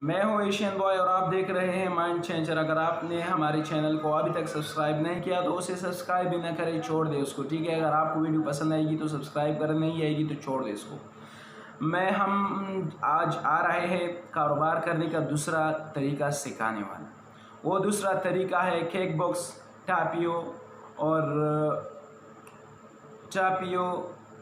मैं हूँ Asian boy और आप देख रहे हैं माइंड चेंजर। अगर आपने हमारे चैनल को अभी तक सब्सक्राइब नहीं किया तो उसे सब्सक्राइब भी ना करें, छोड़ दे उसको, ठीक है। अगर आपको वीडियो पसंद आएगी तो सब्सक्राइब करें, नहीं आएगी तो छोड़ दे इसको। हम आज आ रहे हैं कारोबार करने का दूसरा तरीका सिखाने वाला। वो दूसरा तरीका है केक बॉक्स, टापियो और चापियो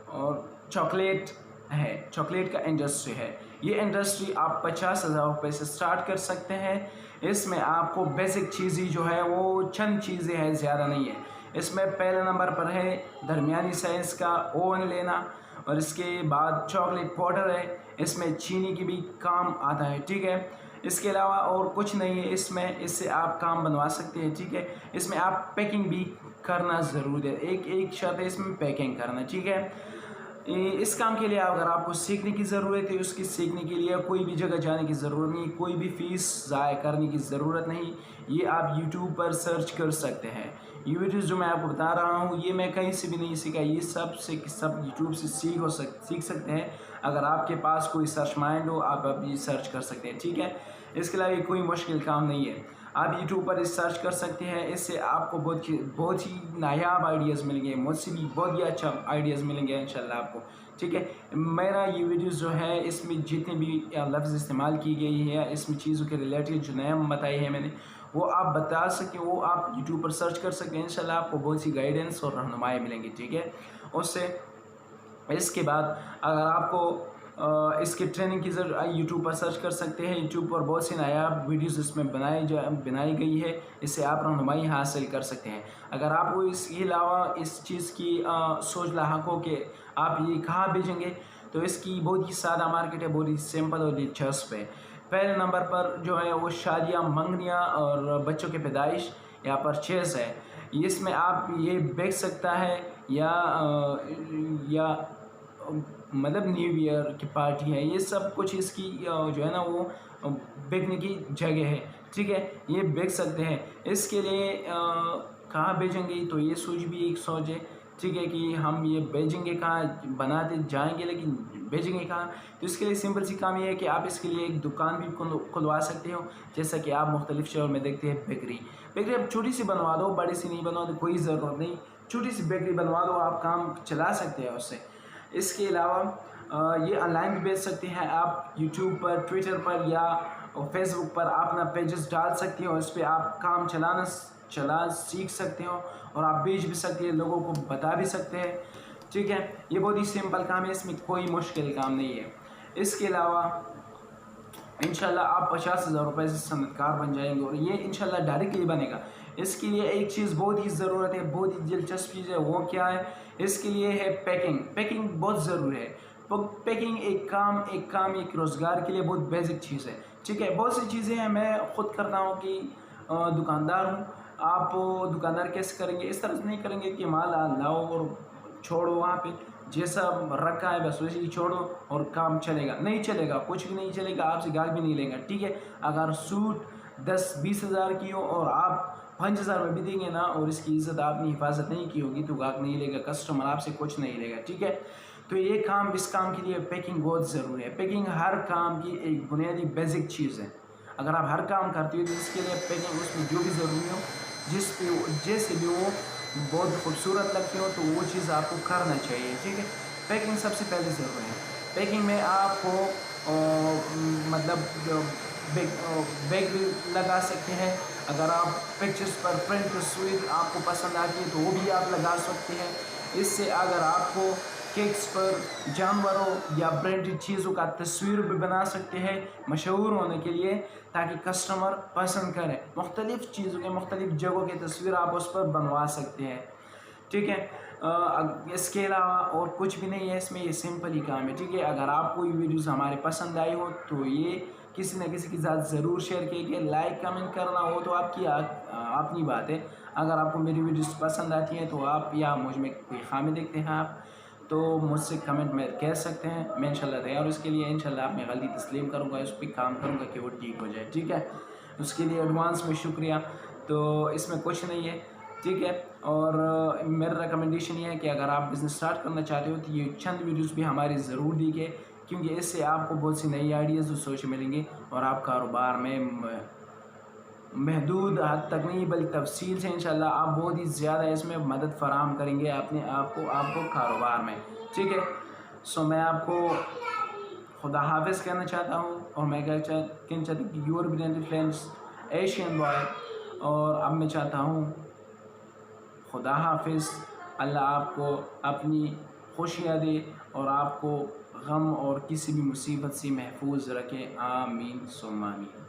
और चॉकलेट है। चॉकलेट का इंडस्ट्री है। ये इंडस्ट्री आप 50,000 रुपये से स्टार्ट कर सकते हैं। इसमें आपको बेसिक चीज़ें जो है वो चंद चीज़ें हैं, ज़्यादा नहीं है। इसमें पहले नंबर पर है दरमियानी साइज़ का ओवन लेना, और इसके बाद चॉकलेट पाउडर है। इसमें चीनी की भी काम आता है, ठीक है। इसके अलावा और कुछ नहीं है इसमें, इससे आप काम बनवा सकते हैं, ठीक है। इसमें आप पैकिंग भी करना ज़रूर है, एक शर्त है इसमें पैकिंग करना, ठीक है। इस काम के लिए अगर आपको सीखने की ज़रूरत है, उसकी सीखने के लिए कोई भी जगह जाने की ज़रूरत नहीं, कोई भी फ़ीस ज़ाया करने की ज़रूरत नहीं। ये आप यूट्यूब पर सर्च कर सकते हैं। ये वीडियोज़ जो मैं आपको बता रहा हूँ ये मैं कहीं से भी नहीं सीखा, ये सब यूट्यूब से सीख सकते हैं। अगर आपके पास कोई सर्च माइंड हो आप अभी सर्च कर सकते हैं, ठीक है। इसके अलावा ये कोई मुश्किल काम नहीं है, आप यूट्यूब पर सर्च कर सकते हैं। इससे आपको बहुत ही नायाब आइडियाज़ मिलेंगे, मुझसे भी बहुत ही अच्छा आइडियाज़ मिलेंगे इंशाल्लाह आपको, ठीक है। मेरा ये वीडियोस जो है इसमें जितने भी लफ्ज़ इस्तेमाल की गई है, इसमें चीज़ों के रिलेटेड जो नया बताए हैं मैंने, वो आप बता सकें, वो आप यूट्यूब पर सर्च कर सकते हैं। इंशाल्लाह आपको बहुत सी गाइडेंस और रहनुमाई मिलेंगी, ठीक है। उससे इसके बाद अगर आपको इसकी ट्रेनिंग की यूट्यूब पर सर्च कर सकते हैं। यूट्यूब पर बहुत सी नायाब वीडियोस इसमें बनाई गई है, इससे आप रहनुमाई हासिल कर सकते हैं। अगर आपको इसके अलावा इस चीज़ की सोच लाहक हो कि आप ये कहाँ भेजेंगे, तो इसकी बहुत ही सादा मार्केट है, बहुत ही सिंपल और दिलचस्प है। पहले नंबर पर जो है वो शादियाँ, मंगनियाँ और बच्चों की पैदाइश या परचेज़ है। इसमें आप ये बेच सकता है या मतलब न्यू ईयर की पार्टी है, ये सब कुछ इसकी जो है ना वो बेचने की जगह है, ठीक है। ये बेच सकते हैं। इसके लिए कहाँ बेचेंगे, तो ये सोच भी एक सोच है, ठीक है, कि हम ये बेचेंगे कहाँ, बनाते जाएंगे लेकिन बेचेंगे कहाँ। तो इसके लिए सिंपल सी काम ये है कि आप इसके लिए एक दुकान भी खुलवा सकते हो। जैसा कि आप मुख्तलिफ शहरों में देखते हैं बेकरी आप छोटी सी बनवा दो, बड़ी सी नहीं बनवा दो, कोई ज़रूरत नहीं, छोटी सी बेकरी बनवा दो, आप काम चला सकते हैं उससे। इसके अलावा ये ऑनलाइन भी बेच सकते हैं। आप यूट्यूब पर, ट्विटर पर या फेसबुक पर अपना पेजेस डाल सकते हो, इस पर आप काम चला सीख सकते हो और आप बेच भी सकते हैं, लोगों को बता भी सकते हैं, ठीक है। ये बहुत ही सिंपल काम है, इसमें कोई मुश्किल काम नहीं है। इसके अलावा इंशाल्लाह आप 50,000 रुपये से सनतकार बन जाएंगे और ये इंशाल्लाह डायरेक्टली बनेगा। इसके लिए एक चीज़ बहुत ही ज़रूरत है, बहुत ही दिलचस्प चीज़ है, वो क्या है, इसके लिए है पैकिंग बहुत ज़रूरी है। पैकिंग एक रोज़गार के लिए बहुत बेसिक चीज़ है, ठीक है। बहुत सी चीज़ें हैं, मैं ख़ुद करता हूँ कि दुकानदार हूँ। आप दुकानदार कैसे करेंगे, इस तरह से नहीं करेंगे कि माल लाओ और छोड़ो वहाँ पे, जैसा रखा है बस वैसे ही छोड़ो और काम चलेगा, नहीं चलेगा, कुछ भी नहीं चलेगा, आपसे गाहक भी नहीं लेगा, ठीक है। अगर सूट 10-20 हज़ार की हो और आप 5,000 में भी देंगे ना और इसकी इज़्ज़त आपने हिफाजत नहीं की होगी तो गाहक नहीं लेगा, कस्टमर आपसे कुछ नहीं लेगा, ठीक है। तो ये काम, इस काम के लिए पैकिंग बहुत ज़रूरी है। पैकिंग हर काम की एक बुनियादी बेसिक चीज़ है। अगर आप हर काम करते हो तो इसके लिए पैकिंग, उसमें जो भी ज़रूरी हो, जैसे भी वो बहुत खूबसूरत लगते हो तो वो चीज़ आपको करना चाहिए, ठीक है। पैकिंग सबसे पहले ज़रूरी है। पैकिंग में आपको मतलब बैग भी लगा सकते हैं। अगर आप पिक्चर्स पर प्रिंट तस्वीर आपको पसंद आती है तो वो भी आप लगा सकते हैं। इससे अगर आपको केक्स पर जानवरों या ब्रांडेड चीज़ों का तस्वीर भी बना सकते हैं मशहूर होने के लिए, ताकि कस्टमर पसंद करें। मुख्तलिफ़ चीज़ों के, मुख्तलिफ़ जगहों की तस्वीर आप उस पर बनवा सकते हैं, ठीक है। इसके अलावा और कुछ भी नहीं है इसमें, ये सिंपल ही काम है, ठीक है। अगर आपको ये वीडियोस हमारे पसंद आई हो तो ये किसी न किसी के साथ ज़रूर शेयर कीजिए। लाइक कमेंट करना हो तो आपकी अपनी बात है। अगर आपको मेरी वीडियोस पसंद आती हैं तो आप, या मुझ में कोई खामी देखते हैं आप, तो मुझसे कमेंट में कह सकते हैं। मैं इंशाल्लाह तैयार हूँ इसके लिए। इंशाल्लाह अपनी गलती तस्लीम करूँगा, इस पर काम करूँगा कि वो ठीक हो जाए, ठीक है। उसके लिए एडवांस में शुक्रिया। तो इसमें कुछ नहीं है, ठीक है। और मेरा रिकमेंडेशन ये है कि अगर आप बिज़नेस स्टार्ट करना चाहते हो तो ये चंद वीडियोस भी हमारी ज़रूर देखिए کیونکہ اس سے آپ کو بہت سی نئی آئیڈیاز اور سوچ ملیں گے اور آپ کاروبار میں محدود حد تک نہیں بلکہ تفصیل سے انشاءاللہ آپ بہت ہی زیادہ اس میں مدد فراہم کریں گے اپنے آپ کو کاروبار میں، ٹھیک ہے۔ سو میں آپ کو خدا حافظ کہنا چاہتا ہوں، اور میں کہنا چاہتا ہوں کہ your brand friends Asian boy, اور اب میں چاہتا ہوں خدا حافظ، اللہ آپ کو اپنی خوشیاں دے اور آپ کو غم اور کسی بھی مصیبت سے محفوظ رکھے، آمین ثم آمین۔